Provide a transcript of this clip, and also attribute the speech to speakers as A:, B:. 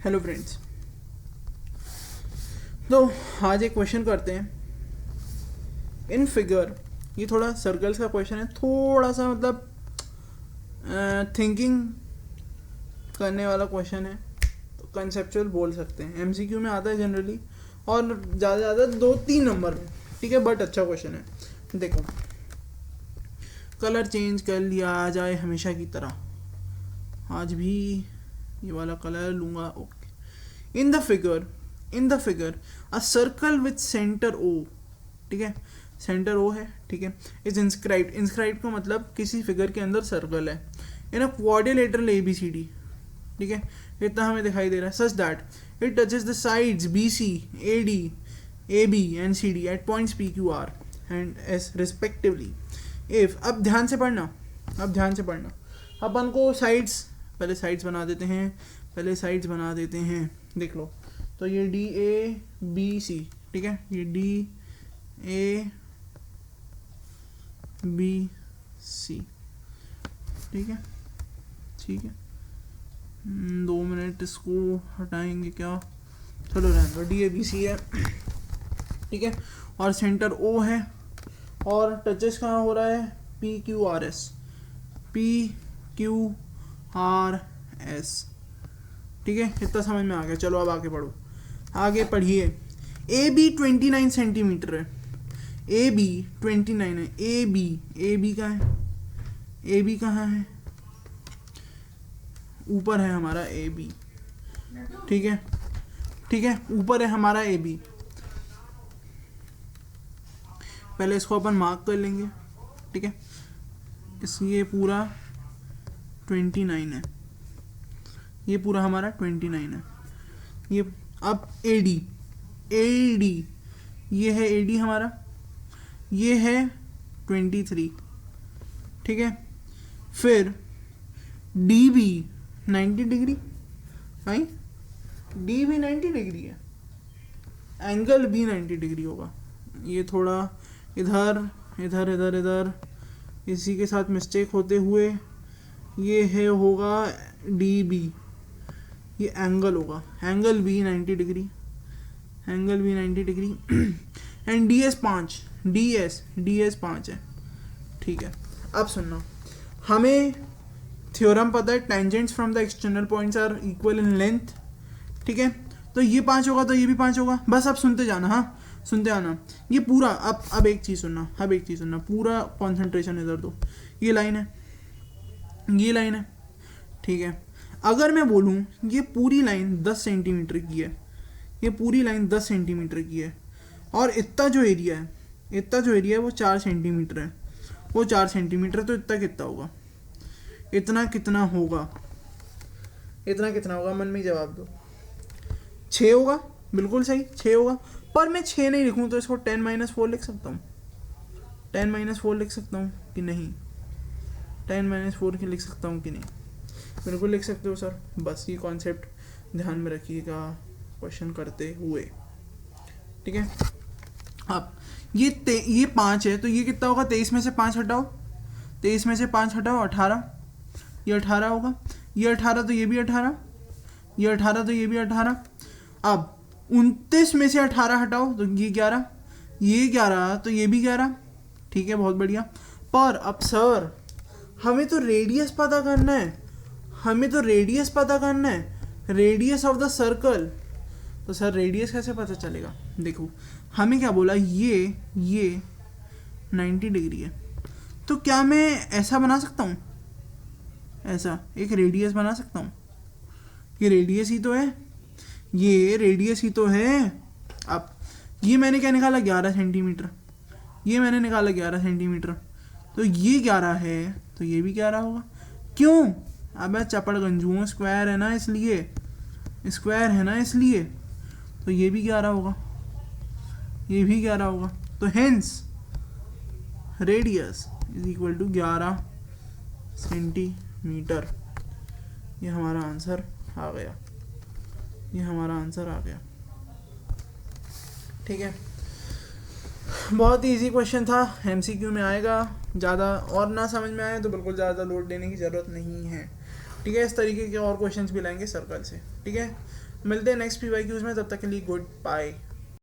A: Hello friends, तो आज एक क्वेश्चन करते हैं इन फिगर। ये थोड़ा सर्कल्स का क्वेश्चन है, थोड़ा सा मतलब थिंकिंग करने वाला क्वेश्चन है, तो कंसेप्चुअल बोल सकते हैं। एमसीक्यू में आता है जनरली और ज़्यादा से ज़्यादा 2-3 नंबर में, ठीक है, बट अच्छा क्वेश्चन है। देखो, कलर चेंज कर लिया जाए हमेशा की तरह, आज भी ये वाला कलर लूँगा। Okay, in the figure a circle with centre O, ठीक है, सेंटर ओ है, ठीक है, इज इंस्क्राइब्ड का मतलब किसी फिगर के अंदर सर्कल है इन अ क्वाड्रिलेटरल ABCD, ठीक है, इतना हमें दिखाई दे रहा है, such that it touches the sides BC, AD, AB and CD at points PQR and S respectively. If, अब ध्यान से पढ़ना, अपन को साइड्स, पहले साइड्स बना देते हैं, देख लो। तो ये DABC, ठीक है, ये DABC, ठीक है, 2 मिनट इसको हटाएंगे क्या, चलो रहने दो, DABC है, ठीक है, और सेंटर O है और टचेस कहाँ हो रहा है, PQRS, ठीक है, इतना समझ में आ गया। चलो अब आगे पढ़ो, आगे पढ़िए। AB 29 सेंटीमीटर है, AB 29 है, AB कहाँ है, AB कहाँ है, ऊपर है हमारा AB, ठीक है, ऊपर है हमारा AB। पहले इसको अपन मार्क कर लेंगे, ठीक है, ये पूरा 29 है, ये पूरा हमारा 29 है। ये अब AD, ये है AD हमारा, ये है 23, ठीक है। फिर DB 90 डिग्री, भाई DB 90 डिग्री है, एंगल भी 90 डिग्री होगा। ये थोड़ा इधर इसी के साथ मिस्टेक होते हुए ये है होगा DB, ये एंगल होगा, एंगल भी 90 डिग्री एंड DS 5 है, ठीक है। अब सुनना, हमें थ्योरम पता है, tangents from the external points are equal in length, ठीक है, तो ये 5 होगा तो ये भी 5 होगा, बस अब सुनते जाना, हाँ सुनते आना। ये पूरा अब एक चीज़ सुनना, पूरा कंसंट्रेशन इधर दो। ये लाइन है, ठीक है। अगर मैं बोलूँ ये पूरी लाइन 10 सेंटीमीटर की है, और इतना जो एरिया है वो 4 सेंटीमीटर है, तो इतना कितना होगा, मन में जवाब दो। 6 होगा, बिल्कुल सही, 6 होगा, पर मैं 6 नहीं लिखूँ तो इसको 10-4 लिख सकता हूँ, 10-4 लिख सकता हूँ कि नहीं, 10-4 की लिख सकता हूँ कि नहीं, बिल्कुल लिख सकते हो सर। बस ये कॉन्सेप्ट ध्यान में रखिएगा क्वेश्चन करते हुए, ठीक है। अब ये 5 है, तो ये कितना होगा, 23 में से 5 हटाओ, 18, ये 18 होगा, ये 18 तो ये भी 18, ये 18 तो ये भी 18। अब 29 में से 18 हटाओ तो ये 11, ये 11 तो ये भी 11, ठीक है, बहुत बढ़िया। पर अब सर हमें तो रेडियस पता करना है, रेडियस ऑफ द सर्कल। तो सर रेडियस कैसे पता चलेगा, देखो हमें क्या बोला, ये 90 डिग्री है, तो क्या मैं ऐसा बना सकता हूँ, ऐसा एक रेडियस बना सकता हूँ, ये रेडियस ही तो है। अब ये मैंने क्या निकाला, 11 सेंटीमीटर, तो ये 11 है तो ये भी 11 होगा। क्यों, अब चपड़ गंजू, स्क्वायर है ना इसलिए, तो ये भी 11 होगा, तो hence radius is equal to 11 centimetre. ये हमारा आंसर आ गया, ठीक है। बहुत ही इजी क्वेश्चन था, MCQ में आएगा। ज़्यादा और ना समझ में आए तो बिल्कुल ज़्यादा लोड लेने की ज़रूरत नहीं है। ठीक है, इस तरीके के और क्वेश्चंस भी लाएंगे सर्कल से। ठीक है, मिलते हैं नेक्स्ट PYQs में, तब तक के लिए गुड बाय।